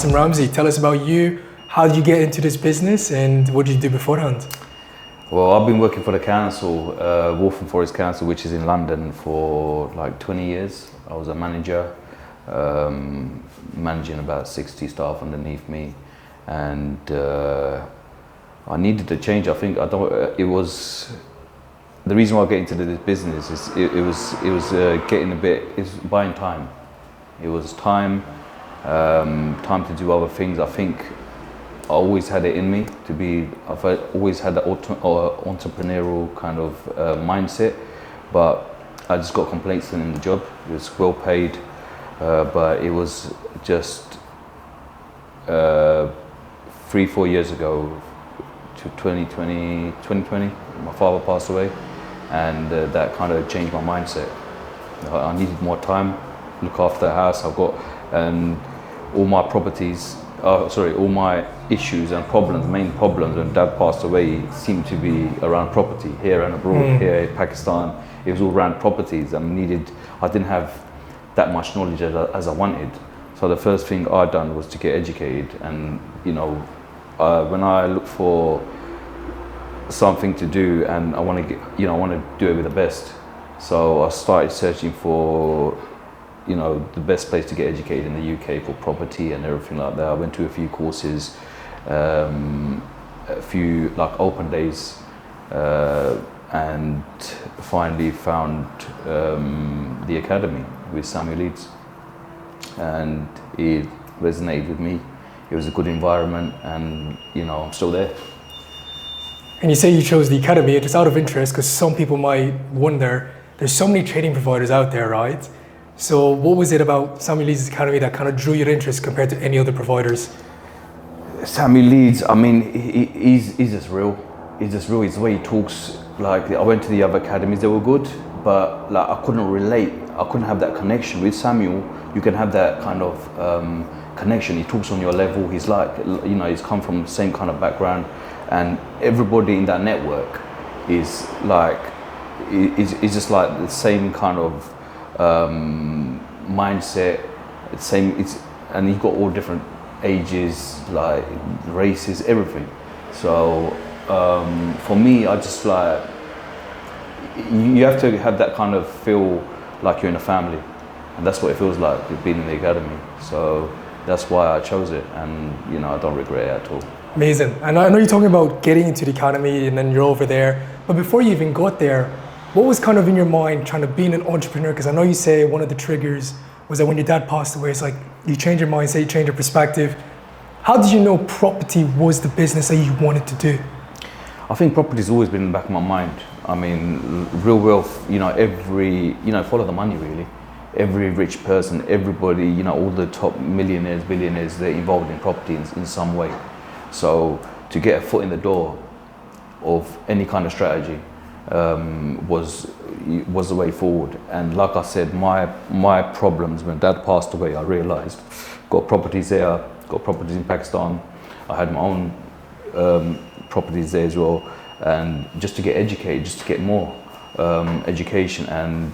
Asim Ramsey. Tell us about you. How did you get into this business and what did you do beforehand? Well, I've been working for the council, Waltham Forest Council, which is in London, for like 20 years. I was a manager, managing about 60 staff underneath me, and I needed to change. I think it was the reason why I got into this business is it was getting a bit. It's buying time. It was time to do other things. I think I always had it in me to be. I've always had that entrepreneurial kind of mindset, but I just got complacent in the job. It was well paid, but it was just 3-4 years ago to 2020, my father passed away, and that kind of changed my mindset. I needed more time, look after the house I've got, and all my properties, all my issues and problems, main problems when Dad passed away seemed to be around property, here and abroad, here in Pakistan. It was all around properties, and I didn't have that much knowledge as I wanted. So the first thing I done was to get educated, and when I look for something to do and I want to do it with the best. So I started searching for the best place to get educated in the UK for property and everything like that. I went to a few courses, a few like open days, and finally found the academy with Samuel Leeds, and it resonated with me. It was a good environment, and I'm still there. And you say you chose the academy, just out of interest, because some people might wonder, there's so many training providers out there, right? So what was it about Samuel Leeds Academy that kind of drew your interest compared to any other providers? Samuel Leeds, I mean, he's just real. He's just real. It's the way he talks. Like, I went to the other academies, they were good, but like I couldn't relate. I couldn't have that connection. With Samuel, you can have that kind of connection. He talks on your level. He's like, he's come from the same kind of background, and everybody in that network is like, is just like the same kind of mindset, and you've got all different ages, like races, everything. So for me, I just like, you have to have that kind of feel like you're in a family, and that's what it feels like being in the academy. So that's why I chose it, and I don't regret it at all. Amazing. And I know you're talking about getting into the academy and then you're over there, but before you even got there, what was kind of in your mind trying to be an entrepreneur? Because I know you say one of the triggers was that when your dad passed away, it's like you change your mindset, you change your perspective. How did you know property was the business that you wanted to do? I think property's always been in the back of my mind. I mean, real wealth, follow the money really. Every rich person, everybody, all the top millionaires, billionaires, they're involved in property in some way. So to get a foot in the door of any kind of strategy was the way forward. And like I said, my problems when Dad passed away, I realised, got properties there, got properties in Pakistan. I had my own properties there as well, and just to get educated, just to get more education, and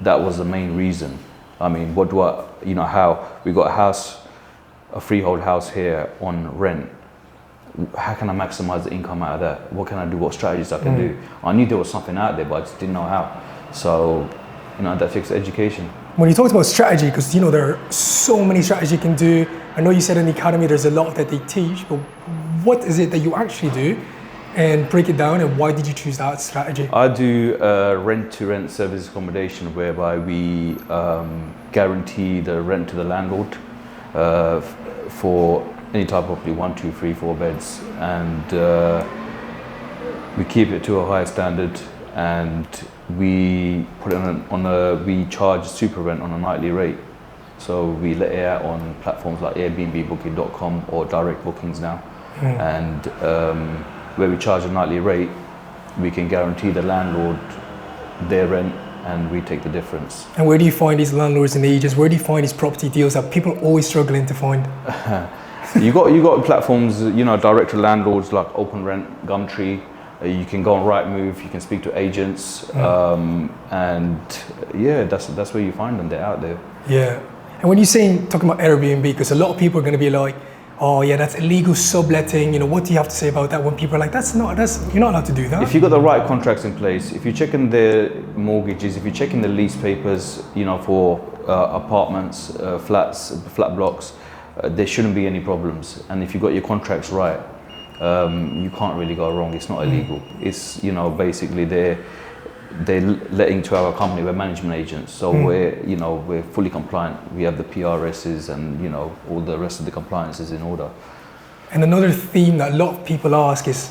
that was the main reason. I mean, how we got a house, a freehold house here on rent. How can I maximize the income out of that? What can I do? What strategies I can do? I knew there was something out there, but I just didn't know how. So, that takes education. When you talked about strategy, because there are so many strategies you can do. I know you said in the academy there's a lot that they teach, but what is it that you actually do? And break it down, and why did you choose that strategy? I do rent-to-rent service accommodation, whereby we guarantee the rent to the landlord for any type of property, 1, 2, 3, 4 beds, and we keep it to a higher standard, and we put it we charge super rent on a nightly rate. So we let it out on platforms like Airbnb, Booking.com, or direct bookings now, and where we charge a nightly rate, we can guarantee the landlord their rent, and we take the difference. And where do you find these landlords and agents? Where do you find these property deals that people are always struggling to find? You got platforms, direct to landlords like Open Rent, Gumtree. You can go on Rightmove. You can speak to agents, and yeah, that's where you find them. They're out there. Yeah. And when you're talking about Airbnb, because a lot of people are going to be like, oh yeah, that's illegal subletting. You know, what do you have to say about that? When people are like, you're not allowed to do that. If you got the right contracts in place, if you're checking the mortgages, if you're checking the lease papers, you know, for apartments, flats, flat blocks, there shouldn't be any problems. And if you got your contracts right, you can't really go wrong. It's not illegal. It's, you know, basically they're letting to our company, we're management agents, so we're fully compliant. We have the PRSs and, you know, all the rest of the compliances in order. And another theme that a lot of people ask is,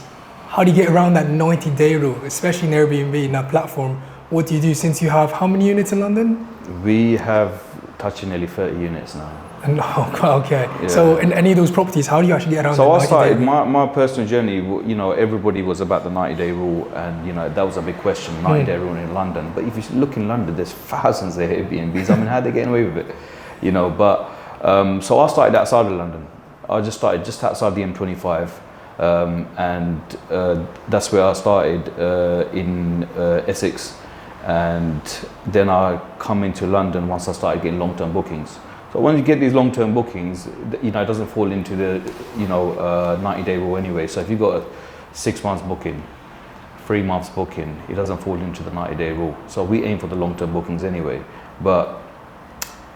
how do you get around that 90-day rule, especially in Airbnb, in that platform? What do you do since you have how many units in London? We have touching nearly 30 units now. And, okay. Yeah. So in any of those properties, how do you actually get around so that 90-day I started rule? my personal journey, you know, everybody was about the 90-day rule, and, you know, that was a big question, 90-day rule in London. But if you look in London, there's thousands of Airbnbs. I mean, how are they getting away with it? You know, but, so I started outside of London. I just started just outside the M25, and that's where I started in Essex. And then I come into London once I started getting long-term bookings. So when you get these long-term bookings, you know, it doesn't fall into the, you know, 90-day rule anyway. So if you've got a 6 months booking, 3 months booking, it doesn't fall into the 90-day rule. So we aim for the long-term bookings anyway. But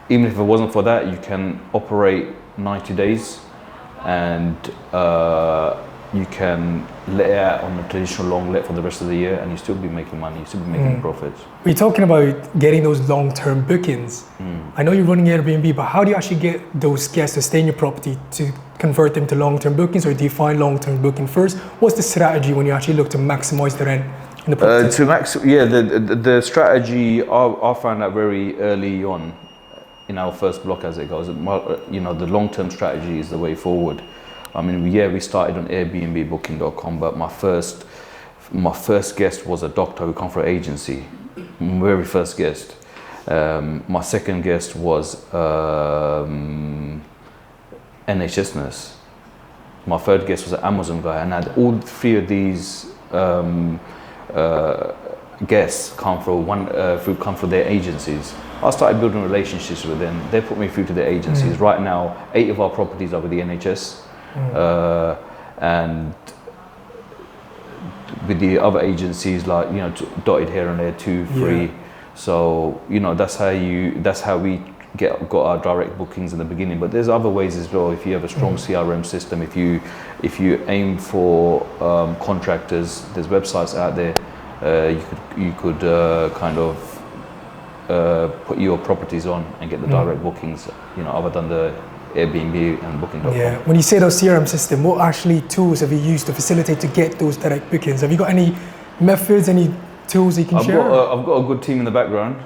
even if it wasn't for that, you can operate 90 days and you can let it out on a traditional long let for the rest of the year, and you still be making money, you still be making profits. We're talking about getting those long-term bookings. I know you're running Airbnb, but how do you actually get those guests to stay in your property to convert them to long-term bookings, or do you find long-term booking first? What's the strategy when you actually look to maximize the rent in the property? The strategy I found out very early on in our first block as it goes. You know, the long-term strategy is the way forward. I mean, we started on Airbnb-booking.com, but my first guest was a doctor who come from an agency, very first guest. My second guest was NHS nurse. My third guest was an Amazon guy, and I had all three of these guests come from their agencies. I started building relationships with them. They put me through to their agencies. Right now, 8 of our properties are with the NHS. And with the other agencies, like, you know, dotted here and there, 2, 3. Yeah. So, you know, that's how we got our direct bookings in the beginning. But there's other ways as well. If you have a strong CRM system, if you aim for contractors, there's websites out there. You could kind of put your properties on and get the direct bookings, you know, other than the Airbnb and Booking.com. Yeah. When you say those CRM system, what actually tools have you used to facilitate to get those direct bookings? Have you got any methods, any tools you can share? I've got a good team in the background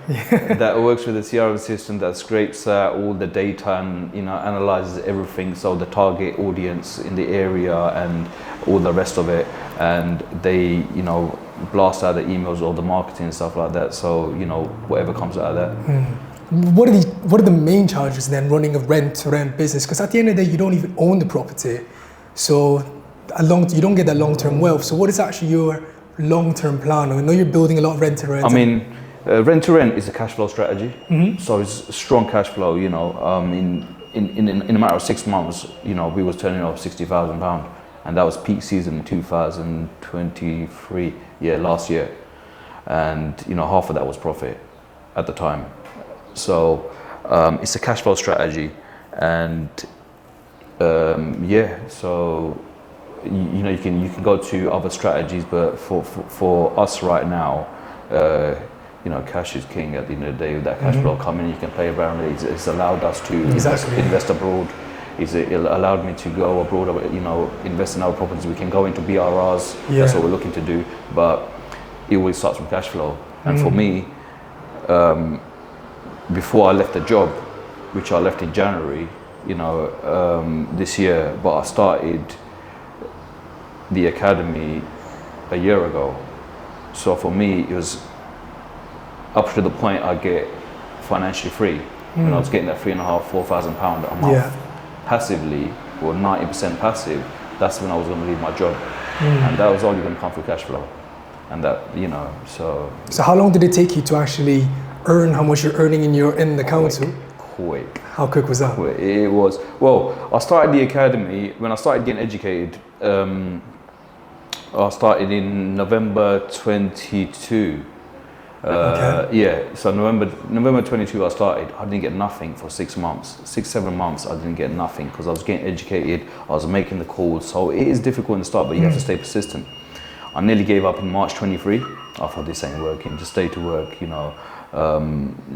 that works with the CRM system that scrapes all the data and, you know, analyzes everything. So the target audience in the area and all the rest of it, and they, you know, blast out the emails or the marketing and stuff like that. So, you know, whatever comes out of that. What are the main charges then running a rent-to-rent business? Because at the end of the day, you don't even own the property, so you don't get that long-term wealth. So what is actually your long-term plan? I know you're building a lot of rent-to-rent. I mean, rent-to-rent is a cash flow strategy, so it's strong cash flow. You know, in a matter of 6 months, you know, we was turning off £60,000, and that was peak season in 2023, last year, and, you know, half of that was profit at the time. So it's a cash flow strategy, and so you know, you can go to other strategies, but for us right now, you know, cash is king at the end of the day. With that cash flow coming, you can play around with it. It's allowed us to invest abroad. It allowed me to go abroad, you know, invest in our properties. We can go into BRRs. That's what we're looking to do, but it always starts from cash flow. And for me, before I left the job, which I left in January, you know, this year, but I started the academy a year ago. So for me, it was up to the point I get financially free. When I was getting that £3,500–4,000 a month passively, or 90% passive, that's when I was going to leave my job, and that was only going to come through cash flow. And that, you know, so how long did it take you to actually earn how much you're earning in the council? quick. How quick was that? It was, well, I started the academy, when I started getting educated, I started in November 22. Okay. Yeah, so November 22 I started. I didn't get nothing for 6 months. 7 months I didn't get nothing because I was getting educated, I was making the calls. So it is difficult in the start, but you have to stay persistent. I nearly gave up in March 23. I thought this ain't working, just stay to work, you know,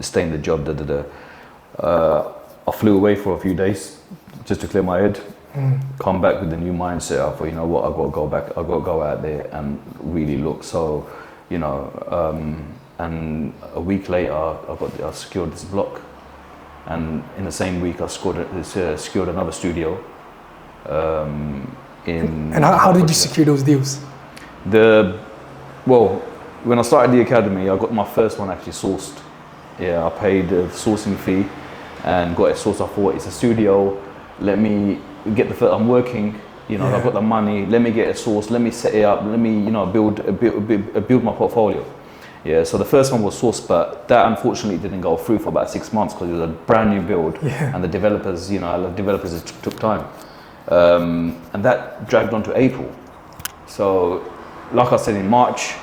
stay in the job, I flew away for a few days just to clear my head. Come back with a new mindset. I thought, you know what, I've got to go back, I've got to go out there and really look. So, you know, and a week later, I secured this block, and in the same week, I secured another studio. And how did you secure those deals? Well, when I started the academy, I got my first one actually sourced. Yeah, I paid the sourcing fee and got it sourced. I thought, it's a studio, let me get the first, I'm working, you know, I've got the money, let me get a source, let me set it up, let me, you know, build my portfolio. Yeah, so the first one was sourced, but that unfortunately didn't go through for about 6 months because it was a brand new build, and the developers, you know, took time, and that dragged on to April. So, like I said, in March,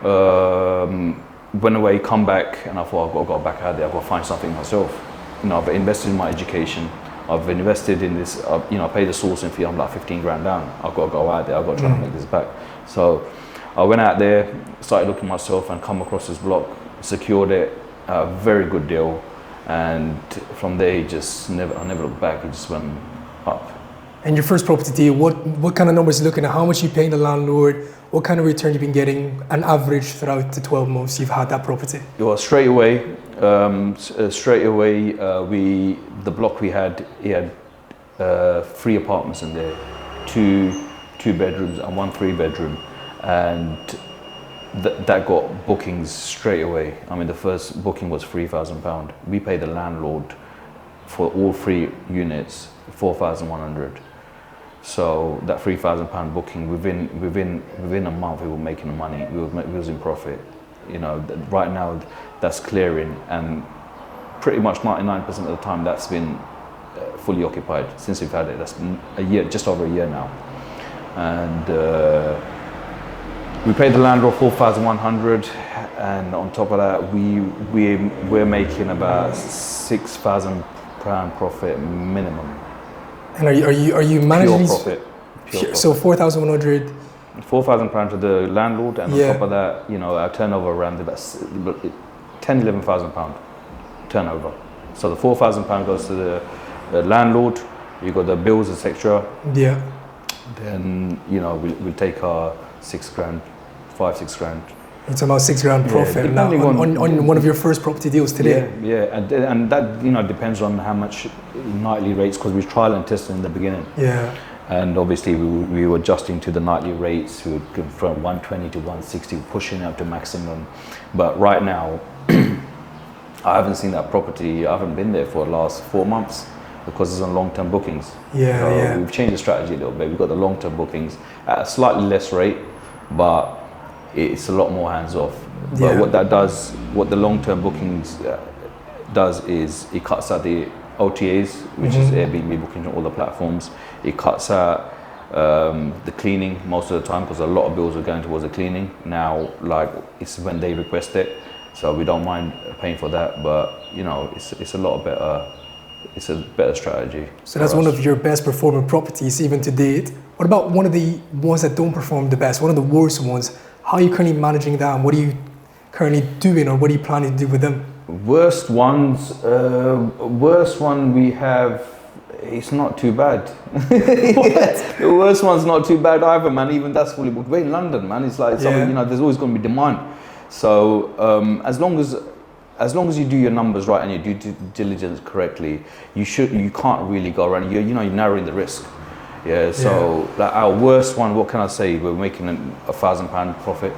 went away, come back, and I thought, I've got to go back out there, I've got to find something myself. You know, I've invested in my education, I've invested in this, you know, I paid the sourcing fee, I'm like 15 grand down, I've got to go out there, I've got to try to make this back. So I went out there, started looking myself and come across this block, secured it, a very good deal, and from there I never looked back, it just went up. And your first property deal, what kind of numbers are you looking at? How much you paying the landlord? What kind of return you've been getting on average throughout the 12 months you've had that property? Well, straight away, the block we had, he had 3 apartments in there, two bedrooms and 1 3-bedroom, and that got bookings straight away. I mean, the first booking was £3,000. We paid the landlord for all 3 units 4,100. So that £3,000 booking, within a month we were making the money. We was in profit. You know, right now that's clearing, and pretty much 99% of the time that's been fully occupied since we've had it. That's a year, just over a year now, and we paid the landlord 4,100, and on top of that we're making about £6,000 profit minimum. And are you managing pure profit? So 4,100. £4,000 to the landlord, and on top of that, you know, our turnover around about £11,000 turnover. So the £4,000 goes to the landlord. You got the bills, etc. Yeah. Then, you know, we take our 6 grand, 5-6 grand. It's about 6 grand profit now on one of your first property deals today. Yeah, and that, you know, depends on how much nightly rates, because we trial and tested in the beginning. Yeah. And obviously we were adjusting to the nightly rates. We would go from 120 to 160, pushing up to maximum. But right now, I haven't seen that property. I haven't been there for the last 4 months because it's on long-term bookings. So we've changed the strategy a little bit. We've got the long-term bookings at a slightly less rate, but it's a lot more hands-off. But what that does, what the long-term bookings does is it cuts out the OTAs, which is Airbnb booking on all the platforms. It cuts out the cleaning most of the time, because a lot of bills are going towards the cleaning now. Like, it's when they request it, so we don't mind paying for that. But you know, it's a lot better. It's a better strategy. So that's one of your best performing properties even to date. What about one of the ones that don't perform the best? One of the worst ones? How are you currently managing that? And what are you currently doing, or what are you planning to do with them? Worst ones, worst one we have, it's not too bad. The worst one's not too bad either, man. Even that's fully booked. We're in London, man. It's like, you know, there's always going to be demand. So as long as you do your numbers right and you do due diligence correctly, you can't really go around. You're narrowing the risk. Yeah. So like our worst one, what can I say? We're making £1,000 profit.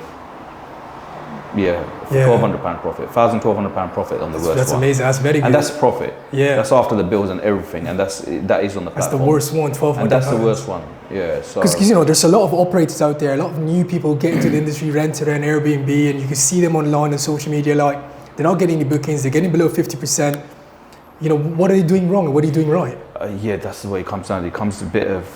Yeah, £1,200 profit, £1,200 profit on the worst one. That's amazing. That's very good. And that's profit. Yeah, that's after the bills and everything, and that is on the platform. That's the worst one, £1,200. And that's the worst one. Yeah, so because you know there's a lot of operators out there, a lot of new people get into the industry, rent and Airbnb, and you can see them online on social media. Like, they're not getting any bookings, they're getting below 50%. You know, what are you doing wrong and what are you doing right? Yeah, that's the way it comes down. It comes to a bit of,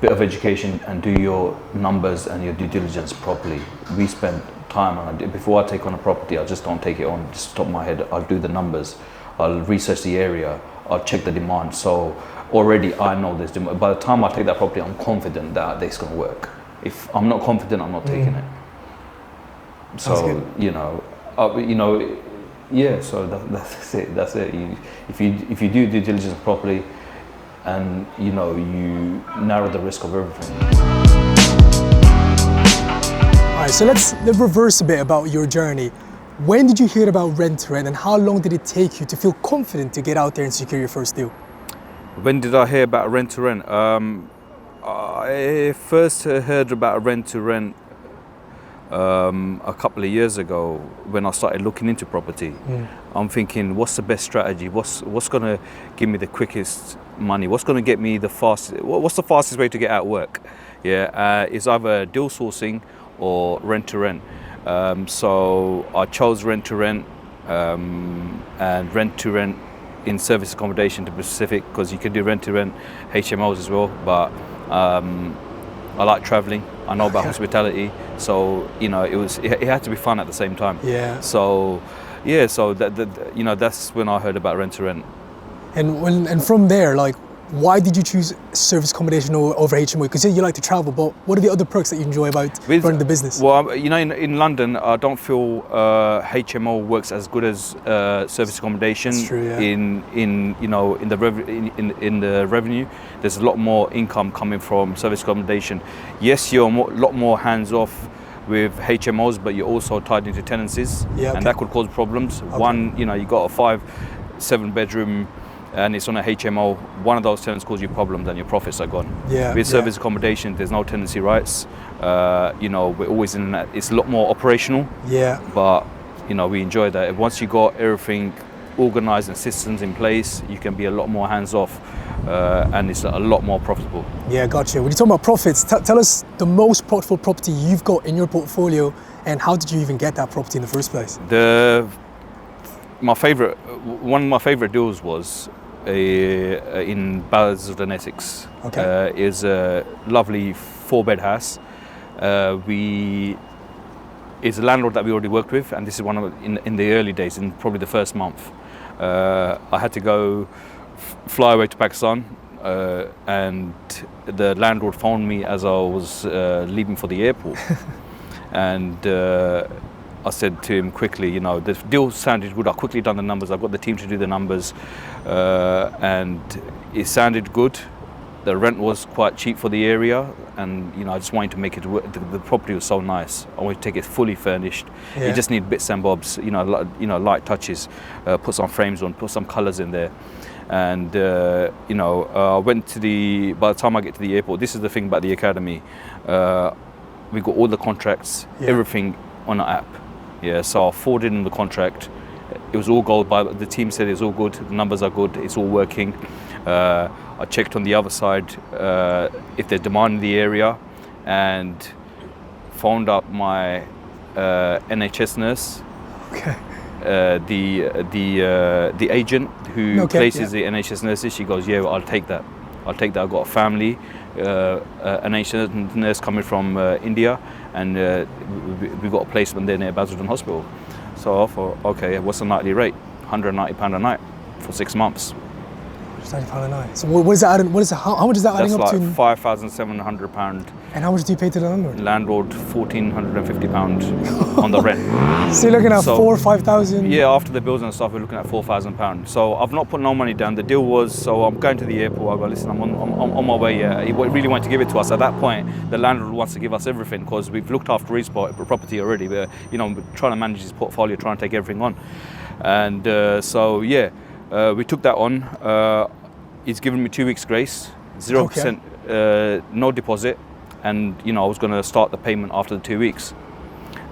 bit of education and do your numbers and your due diligence properly. We spend time on it. Before I take on a property, I just don't take it on just top of my head. I'll do the numbers. I'll research the area. I'll check the demand. So already I know there's demand. By the time I take that property, I'm confident that it's going to work. If I'm not confident, I'm not taking it. So, yeah, so that's it. That's it. If you do due diligence properly, and you narrow the risk of everything. All right, so let's reverse a bit about your journey. When did you hear about Rent to Rent, and how long did it take you to feel confident to get out there and secure your first deal? When did I hear about Rent to Rent? I first heard about Rent to Rent a couple of years ago when I started looking into property. I'm thinking, what's the best strategy? What's going to give me the quickest money? What's going to get me the fastest? What's the fastest way to get out of work? Yeah, it's either deal sourcing or rent to rent. So I chose Rent to Rent, and Rent to Rent in service accommodation to be specific, because you can do Rent to Rent HMOs as well. But I like traveling. I know about hospitality, so it had to be fun at the same time. Yeah. So that's when I heard about Rent to Rent. And from there, like, why did you choose service accommodation over HMO? Because you like to travel, but what are the other perks that you enjoy about running the business? Well, in London, I don't feel HMO works as good as service accommodation. That's true, yeah. In the revenue, there's a lot more income coming from service accommodation. Yes, you're a lot more hands off with HMOs, but you're also tied into tenancies, and that could cause problems. Okay. One, you got a 5-7 bedroom and it's on a HMO, one of those tenants cause you problems and your profits are gone. With service accommodation, there's no tenancy rights. We're always in that. It's a lot more operational. But we enjoy that. Once you got everything organized and systems in place, you can be a lot more hands off, and it's a lot more profitable. Yeah, gotcha. When you talk about profits, tell us the most profitable property you've got in your portfolio, and how did you even get that property in the first place? One of my favorite deals was in Basildon, Essex. Okay. Is a lovely 4-bed house. It's a landlord that we already worked with, and this is one of in the early days, in probably the first month. I had to go fly away to Pakistan, and the landlord phoned me as I was leaving for the airport, and I said to him quickly, the deal sounded good. I quickly done the numbers. I've got the team to do the numbers, and it sounded good. The rent was quite cheap for the area, and I just wanted to make it work. The property was so nice. I wanted to take it fully furnished. You just need bits and bobs, light touches. Put some frames on, put some colours in there, and I went to by the time I get to the airport, this is the thing about the academy. We got all the contracts, everything on an app. So I forwarded in the contract. It was all gold. The team said it's all good. The numbers are good. It's all working. I checked on the other side if there's demand in the area, and phoned up my NHS nurse. Okay. The agent who places the NHS nurses. She goes, yeah, I'll take that. I've got a family, an NHS nurse coming from India, and we got a placement there near Basildon Hospital. So I thought, okay, what's the nightly rate? £190 a night for 6 months. £190 a night. So what is that? How much is that adding up to? That's like £5,700. And how much do you pay to the landlord? Landlord, £1,450 on the rent. So you're looking at 4,000 or 5,000? Yeah, after the bills and stuff, we're looking at £4,000. So I've not put no money down. The deal was, so I'm going to the airport. I go, listen, I'm on my way. He really wanted to give it to us. At that point, the landlord wants to give us everything because we've looked after his property already. We're, trying to manage his portfolio, trying to take everything on. And we took that on. He's given me 2 weeks grace, 0%, no deposit. And I was going to start the payment after the 2 weeks.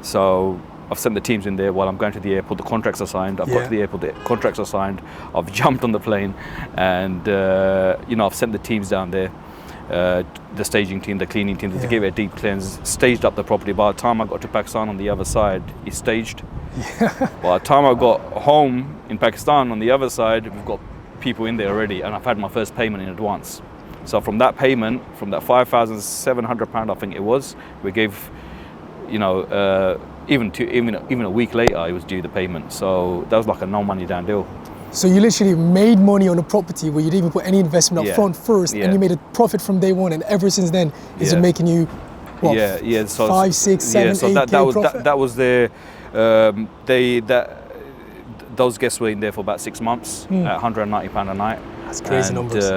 So I've sent the teams in there while I'm going to the airport. The contracts are signed. I've got to the airport. The contracts are signed. I've jumped on the plane, and I've sent the teams down there. the staging team, the cleaning team, to give it a deep cleanse, staged up the property. By the time I got to Pakistan on the other side, it's staged. By the time I got home in Pakistan on the other side, we've got people in there already, and I've had my first payment in advance. So from that payment, from that £5,700 I think it was, we gave, you know, even a week later it was due the payment. So that was like a no money down deal. So you literally made money on a property where you didn't even put any investment up front first, and you made a profit from day one, and ever since then, is it making you, what, so 5, 6, 7, so 8K profit? that was their, those guests were in there for about 6 months at £190 a night. That's crazy numbers.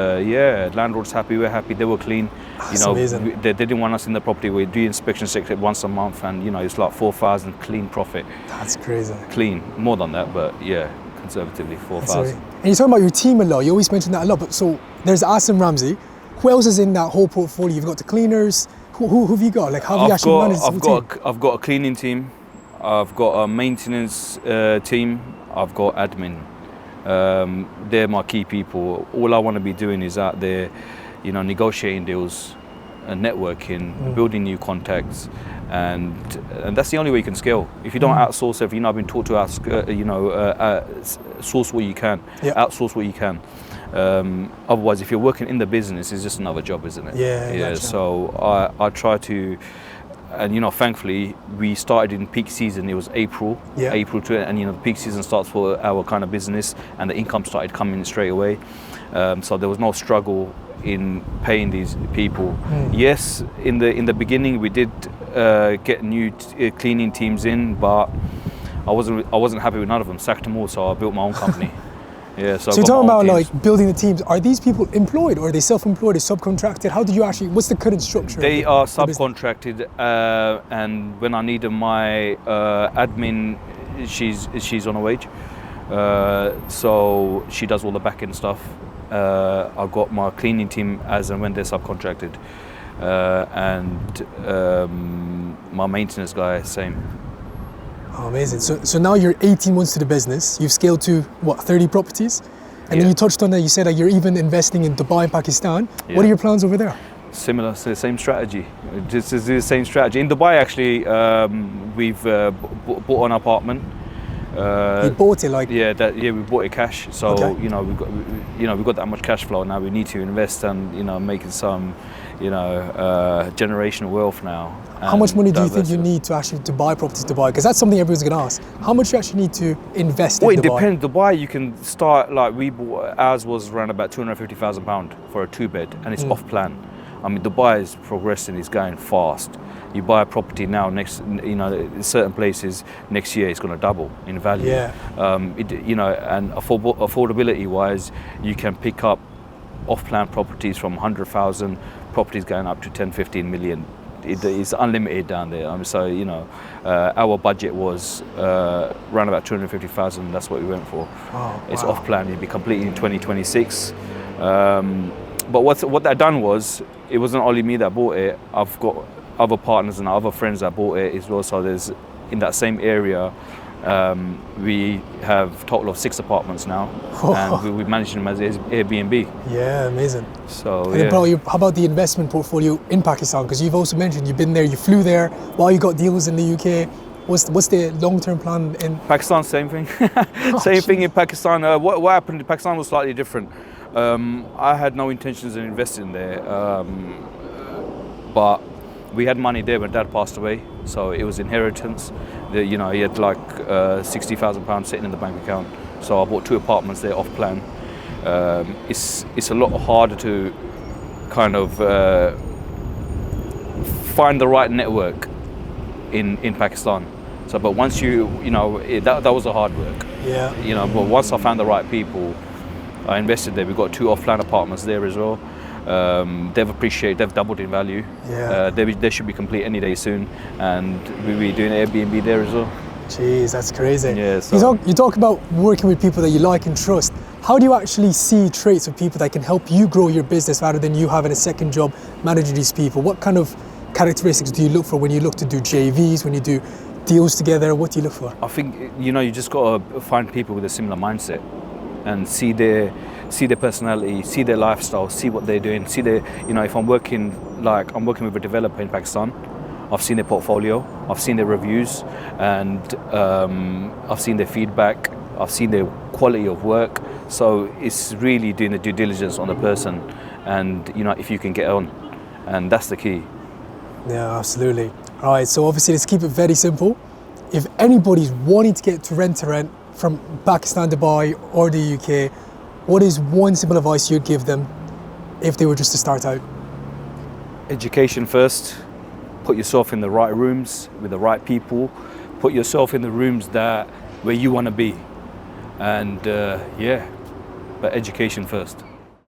Landlord's happy, we're happy, they were clean. That's amazing. They didn't want us in the property. We do inspection checks once a month, and you know, it's like 4,000 clean profit. That's crazy. Clean, more than that, but yeah, conservatively 4,000. And you're talking about your team a lot, you always mention that a lot, but so there's Asim Ramsey. Who else is in that whole portfolio? You've got the cleaners, who have you got? Like, how have you actually managed the team? I've got a cleaning team, I've got a maintenance team, I've got admin. They're my key people. All I want to be doing is out there, you know, negotiating deals and networking, building new contacts, and that's the only way you can scale. If you don't outsource everything, I've been taught to source what you can, outsource what you can. Otherwise, if you're working in the business, it's just another job, isn't it? Yeah. So I try to. And you know, thankfully, we started in peak season. It was April, and you know, the peak season starts for our kind of business, and the income started coming straight away. So there was no struggle in paying these people. Yes, in the beginning, we did get new cleaning teams in, but I wasn't happy with none of them. Sacked them all, so I built my own company. So you're talking about like building the teams. Are these people employed, or are they self-employed, or subcontracted? How did you actually? What's the current structure? They are subcontracted, and when I needed my admin, she's on a wage, so she does all the back end stuff. I got my cleaning team as and when they're subcontracted, and my maintenance guy same. Oh, amazing. So now you're 18 months to the business. You've scaled to, what, 30 properties? And then you touched on that, you said that you're even investing in Dubai and Pakistan. What are your plans over there? Similar, so the same strategy. Just the same strategy. In Dubai, actually, we've bought an apartment. You bought it, like? We bought it cash. So you know, we've got that much cash flow now. We need to invest and, you know, making some, you know, generational wealth now. How much money do you think you need to buy properties in Dubai? Because that's something everyone's going to ask. How much do you actually need to invest in Dubai? Well, it depends. Dubai, you can start, like we bought, ours was around about £250,000 for a 2-bed, and it's off plan. I mean, Dubai is progressing, it's going fast. You buy a property now, in certain places, next year it's going to double in value. And affordability-wise, you can pick up off-plan properties from 100,000, properties going up to 10, 15 million. It's unlimited down there. So, you know, our budget was around about 250,000. That's what we went for. It's off plan. It'll be completed in 2026. But what that done was, it wasn't only me that bought it. I've got other partners and other friends that bought it as well. So there's, in that same area, we have a total of 6 apartments now, and we manage them as Airbnb. Yeah, amazing. So how about the investment portfolio in Pakistan? Because you've also mentioned you've been there, you flew there while you got deals in the UK. What's the long-term plan in Pakistan? Same thing. Same thing in Pakistan. What happened in Pakistan was slightly different. I had no intentions of investing there, but we had money there when Dad passed away, so it was inheritance. He had like £60,000 sitting in the bank account, so I bought 2 apartments there off plan. It's a lot harder to kind of find the right network in Pakistan. So, but once that was a hard work. Yeah. But once I found the right people, I invested there. We got 2 off-plan apartments there as well. They've doubled in value. Yeah. They should be complete any day soon, and we'll be doing Airbnb there as well. Jeez, that's crazy. Yeah, so you talk about working with people that you like and trust. How do you actually see traits of people that can help you grow your business rather than you having a second job managing these people? What kind of characteristics do you look for when you look to do JVs, when you do deals together? What do you look for? I think you just got to find people with a similar mindset and see their see their personality, see their lifestyle, see what they're doing, see their, if I'm working with a developer in Pakistan, I've seen their portfolio, I've seen their reviews, and I've seen their feedback, I've seen their quality of work. So it's really doing the due diligence on the person, and if you can get on, and that's the key. Yeah, absolutely. All right, so obviously let's keep it very simple. If anybody's wanting to get to rent from Pakistan, Dubai, or the UK, what is one simple advice you'd give them if they were just to start out? Education first. Put yourself in the right rooms with the right people. Put yourself in the rooms where you want to be. And but education first.